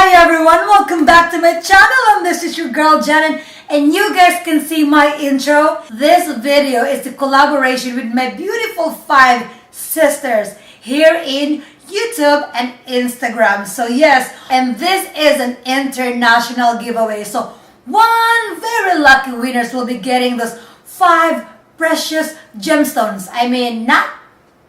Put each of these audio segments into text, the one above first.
Hi everyone, welcome back to my channel, and this is your girl Janen, and you guys can see my intro. This video is a collaboration with my beautiful 5 sisters here in YouTube and Instagram. So yes, and this is an international giveaway. So one very lucky winners will be getting those 5 precious gemstones. I mean, not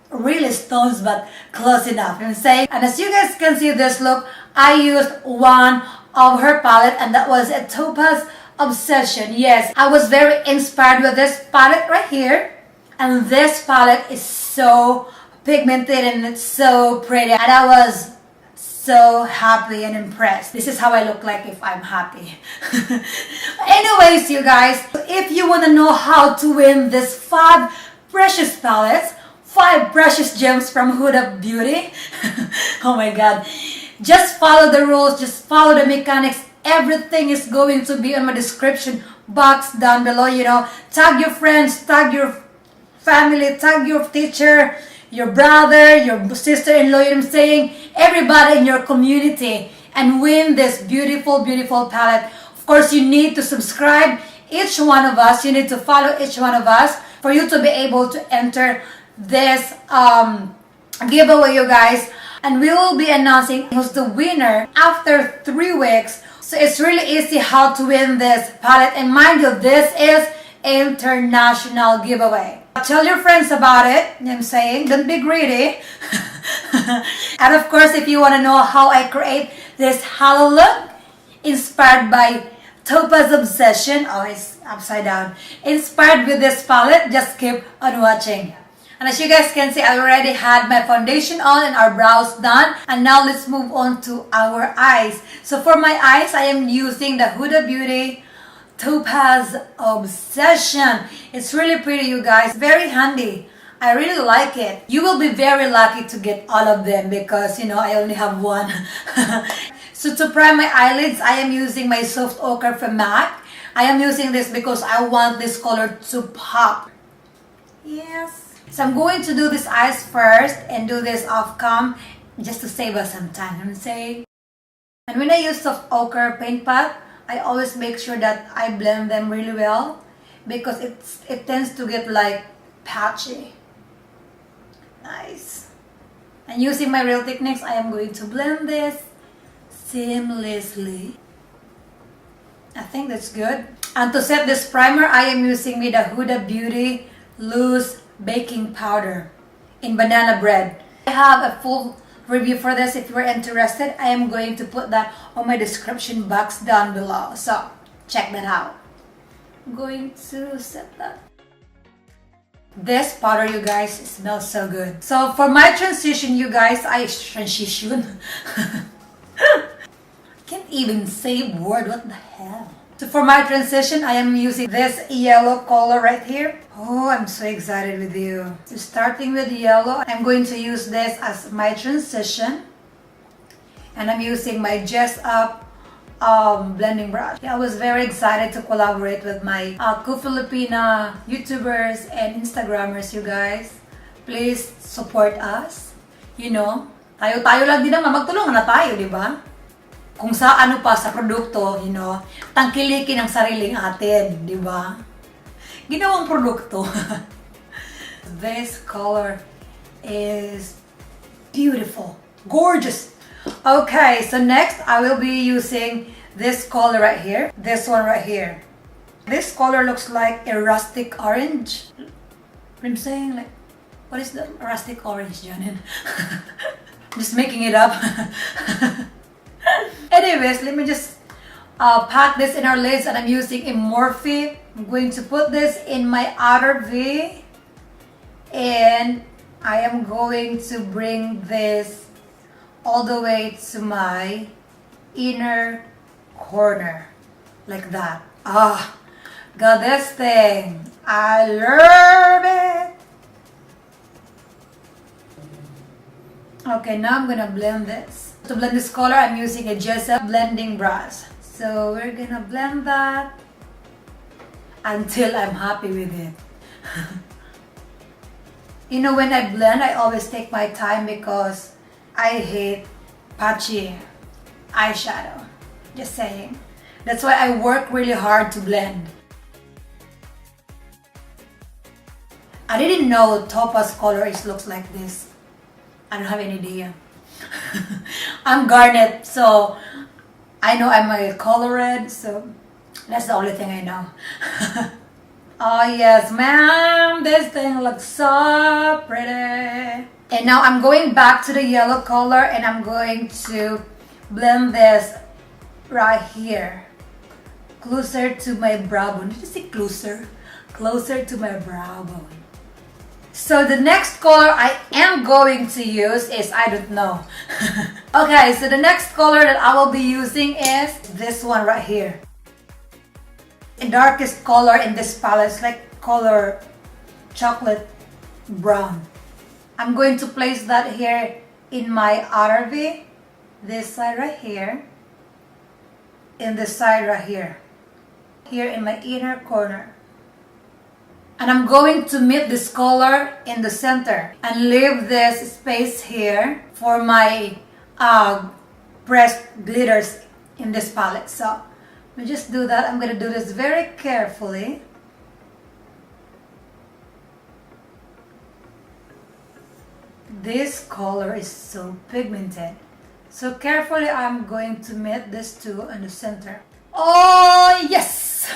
really stones, but close enough, I'm saying. And as you guys can see this look, I used one of her palette, and that was a Topaz Obsession. Yes, I was very inspired with this palette right here, and this palette is so pigmented and it's so pretty, and I was so happy and impressed. This is how I look like if I'm happy. Anyways, you guys, if you want to know how to win this 5 precious palettes, 5 precious gems from HUDA Beauty, oh my god, just follow the rules, just follow the mechanics. Everything is going to be on my description box down below. You know, tag your friends, tag your family, tag your teacher, your brother, your sister-in-law, you know what I'm saying, everybody in your community, and win this beautiful, beautiful palette. Of course, you need to subscribe each one of us, you need to follow each one of us for you to be able to enter this giveaway, you guys. And we will be announcing who's the winner after 3 weeks. So it's really easy how to win this palette. And mind you, this is international giveaway. Tell your friends about it, you know what I'm saying? Don't be greedy. And of course, if you want to know how I create this halo look inspired by Topaz Obsession, oh, it's upside down, inspired with this palette, just keep on watching. And as you guys can see, I already had my foundation on and our brows done. And now let's move on to our eyes. So for my eyes, I am using the HUDA Beauty Topaz Obsession. It's really pretty, you guys. Very handy. I really like it. You will be very lucky to get all of them because, you know, I only have one. So to prime my eyelids, I am using my Soft Ochre from MAC. I am using this because I want this color to pop. Yes. So I'm going to do this eyes first and do this off cam just to save us some time, I'm saying. And when I use Soft Ochre paint pot, I always make sure that I blend them really well because it tends to get like patchy. Nice. And using my Real Techniques, I am going to blend this seamlessly. I think that's good. And to set this primer, I am using the HUDA Beauty Loose Baking Powder in banana bread. I have a full review for this. If you're interested, I am going to put that on my description box down below, so check that out. I'm going to set that. This powder, you guys, smells so good. So for my transition, you guys, can't even say a word, what the hell. So for my transition, I am using this yellow color right here. Oh, I'm so excited with you. So starting with yellow, I'm going to use this as my transition. And I'm using my Jess Up blending brush. I was very excited to collaborate with my Filipina YouTubers and Instagrammers, you guys. Please support us. You know, tayo lang din naman, magtulungan na tayo, di ba? Kung sa ano pa, sa produkto, you know, tangkilikin ang sariling atin, di ba? Ginawang produkto. This color is beautiful, gorgeous. Okay, so next I will be using this color right here, this one right here. This color looks like a rustic orange. I'm saying, like, what is the rustic orange, Janen? Just making it up. Anyways, let me just pack this in our lids, and I'm using a Morphe. I'm going to put this in my outer V, and I am going to bring this all the way to my inner corner, like that. Ah, got this thing. I love it. Okay, now I'm gonna blend this. To blend this color, I'm using a Jessa blending brush. So we're gonna blend that until I'm happy with it. You know, when I blend, I always take my time because I hate patchy eyeshadow. Just saying. That's why I work really hard to blend. I didn't know Topaz color looks like this. I don't have any idea. I'm garnet, so I know I'm a color red, so that's the only thing I know. Oh yes, ma'am, this thing looks so pretty. And now I'm going back to the yellow color and I'm going to blend this right here. Closer to my brow bone. Did you say closer? Closer to my brow bone. So the next color I am going to use is, I don't know. Okay, so the next color that I will be using is this one right here. The darkest color in this palette is like color chocolate brown. I'm going to place that here in my outer V, this side right here, and this side right here, here in my inner corner. And I'm going to meet this color in the center and leave this space here for my pressed glitters in this palette. So let me just do that. I'm going to do this very carefully. This color is so pigmented. So carefully I'm going to meet this two in the center. Oh yes!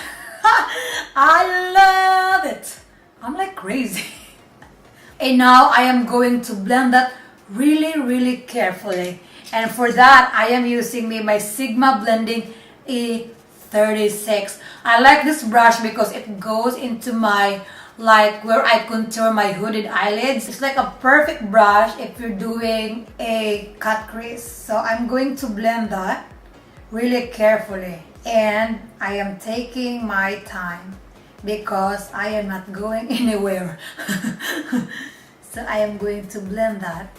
I love it! I'm like crazy. And now I am going to blend that really carefully. And for that I am using my Sigma Blending E36. I like this brush because it goes into my, like where I contour my hooded eyelids. It's like a perfect brush if you're doing a cut crease. So I'm going to blend that really carefully. And I am taking my time because I am not going anywhere. So I am going to blend that.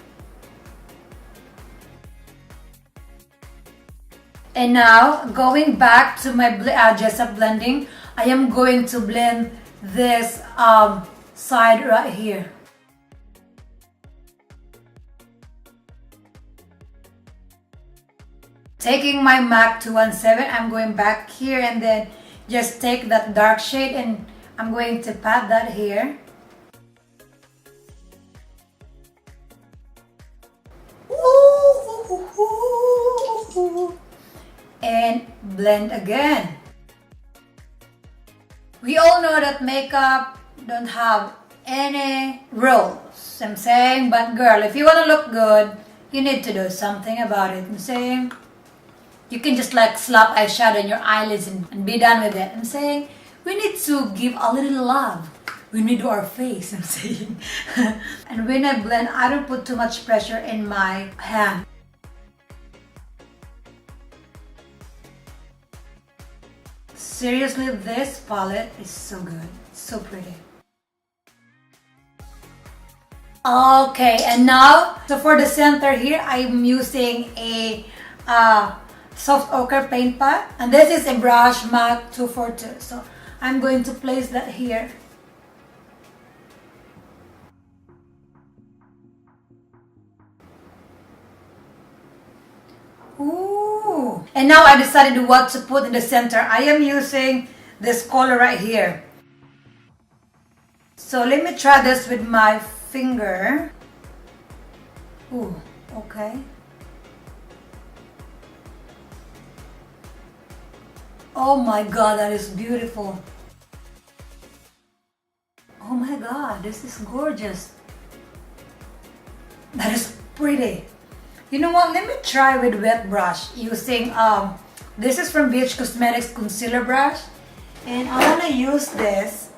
And now going back to my Jessup blending, I am going to blend this side right here. Taking my MAC 217, I'm going back here and then just take that dark shade and I'm going to pat that here. And blend again. We all know that makeup don't have any rules, I'm saying, but girl, if you want to look good, you need to do something about it, I'm saying. You can just like slap eyeshadow on your eyelids and be done with it. I'm saying we need to give a little love. We need to our face, I'm saying. And when I blend, I don't put too much pressure in my hand. Seriously, this palette is so good, so pretty. Okay, and now, so for the center here, I'm using a soft ochre paint pot, and this is a brush MAC 242. So I'm going to place that here. Ooh. And now I decided what to put in the center. I am using this color right here. So let me try this with my finger. Ooh, okay. Oh my god, that is beautiful. Oh my god, this is gorgeous. That is pretty. You know what, let me try with wet brush using this is from BH Cosmetics concealer brush, and I want to use this.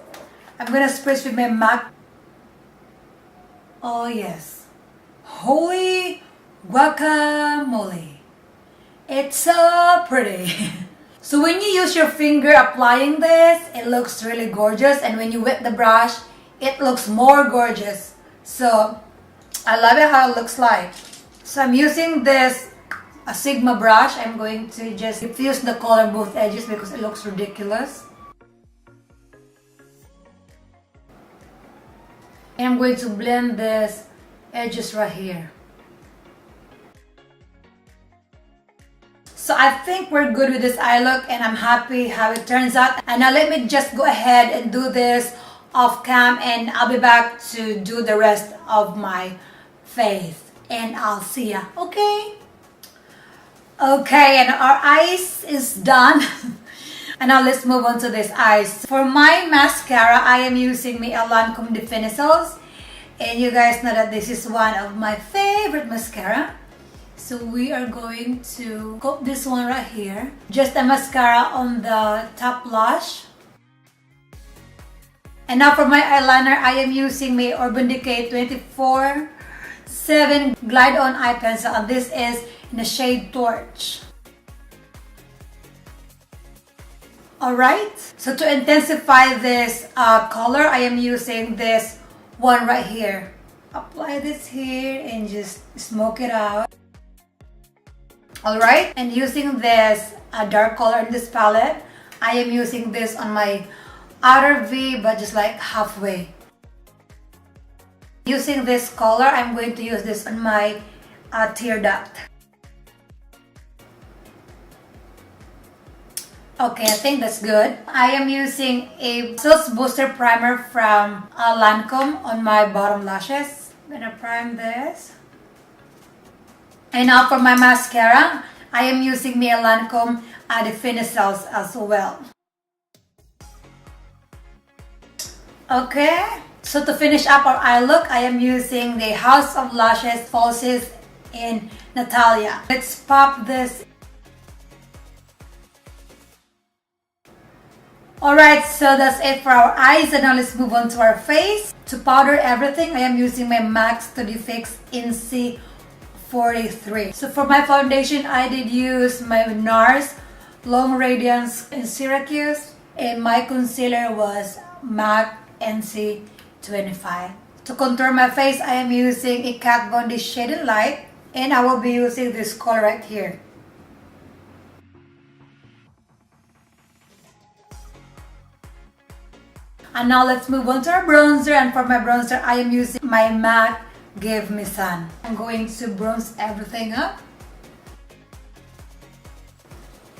I'm gonna spritz with my MAC. Oh yes, holy guacamole, it's so pretty. So when you use your finger applying this, it looks really gorgeous, and when you wet the brush, it looks more gorgeous. So I love it how it looks like. So I'm using this a Sigma brush. I'm going to just diffuse the color both edges because it looks ridiculous. And I'm going to blend this edges right here. So I think we're good with this eye look, and I'm happy how it turns out. And now let me just go ahead and do this off cam, and I'll be back to do the rest of my face. And I'll see ya, okay? Okay, and our eyes is done. And now let's move on to this eyes. For my mascara, I am using my Lancome Definicils. And you guys know that this is one of my favorite mascara. So we are going to coat this one right here. Just a mascara on the top lash. And now for my eyeliner, I am using my Urban Decay 24/7 Glide On Eye Pencil. And this is in the shade Torch. Alright, so to intensify this color, I am using this one right here. Apply this here and just smoke it out. Alright, and using this dark color in this palette, I am using this on my outer V, but just like halfway. Using this color, I'm going to use this on my tear duct. Okay, I think that's good. I am using a Silk Booster Primer from Lancome on my bottom lashes. I'm gonna prime this. And now for my mascara, I am using my Lancome Definicils as well. Okay, so to finish up our eye look, I am using the House of Lashes Falsies in Natalia. Let's pop this. Alright, so that's it for our eyes, and now let's move on to our face. To powder everything, I am using my MAC Studio Fix NC 43. So for my foundation, I did use my NARS Long Radiance in Syracuse, and my concealer was MAC NC 25. To contour my face, I am using a Kat Von D Shaded Light, and I will be using this color right here. And now let's move on to our bronzer, and for my bronzer, I am using my MAC Give Me Sun. I'm going to bronze everything up.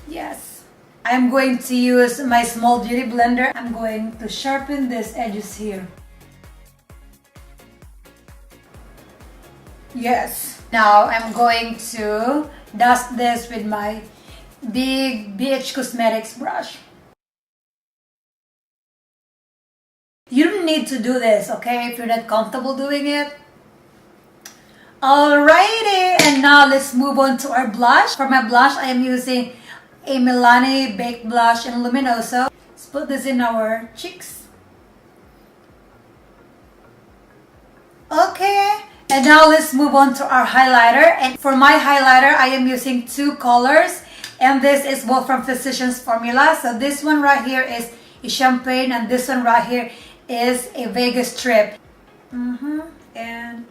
Yes. I'm going to use my small beauty blender. I'm going to sharpen these edges here. Yes. Now I'm going to dust this with my big BH Cosmetics brush. You don't need to do this, okay, if you're not comfortable doing it. Alrighty, and now let's move on to our blush. For my blush, I am using a Milani Baked Blush in Luminoso. Let's put this in our cheeks. Okay, and now let's move on to our highlighter. And for my highlighter, I am using two colors. And this is both from Physicians Formula. So this one right here is a Champagne, and this one right here is a Vegas Strip. And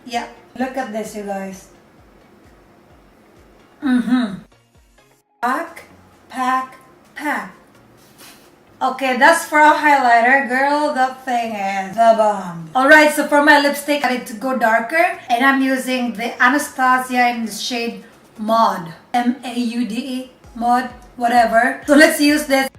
yeah, look at this, you guys. Pack, pack, pack. Okay, that's for our highlighter. Girl, that thing is the bomb. Alright, so for my lipstick, I need to go darker. And I'm using the Anastasia in the shade Maude. M-A-U-D-E, Maude, whatever. So let's use this.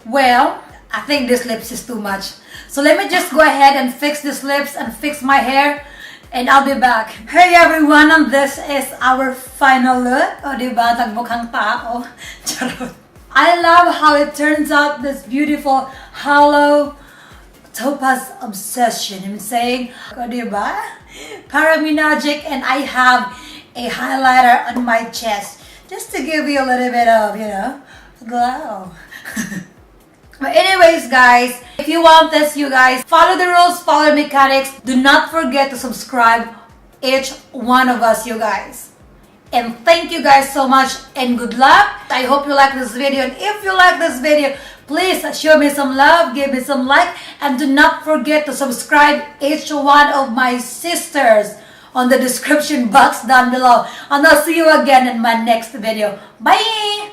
Well, I think this lips is too much. So let me just go ahead and fix these lips and fix my hair, and I'll be back. Hey everyone, and this is our final look. O diba, nagmukhang tao. Charot. I love how it turns out, this beautiful hollow Topaz Obsession. I'm saying, o diba? Paraminagic, and I have a highlighter on my chest just to give you a little bit of, you know, glow. But anyways, guys, if you want this, you guys, follow the rules, follow the mechanics. Do not forget to subscribe, each one of us, you guys. And thank you guys so much, and good luck. I hope you like this video, and if you like this video, please show me some love, give me some like, and do not forget to subscribe each one of my sisters on the description box down below. And I'll see you again in my next video. Bye!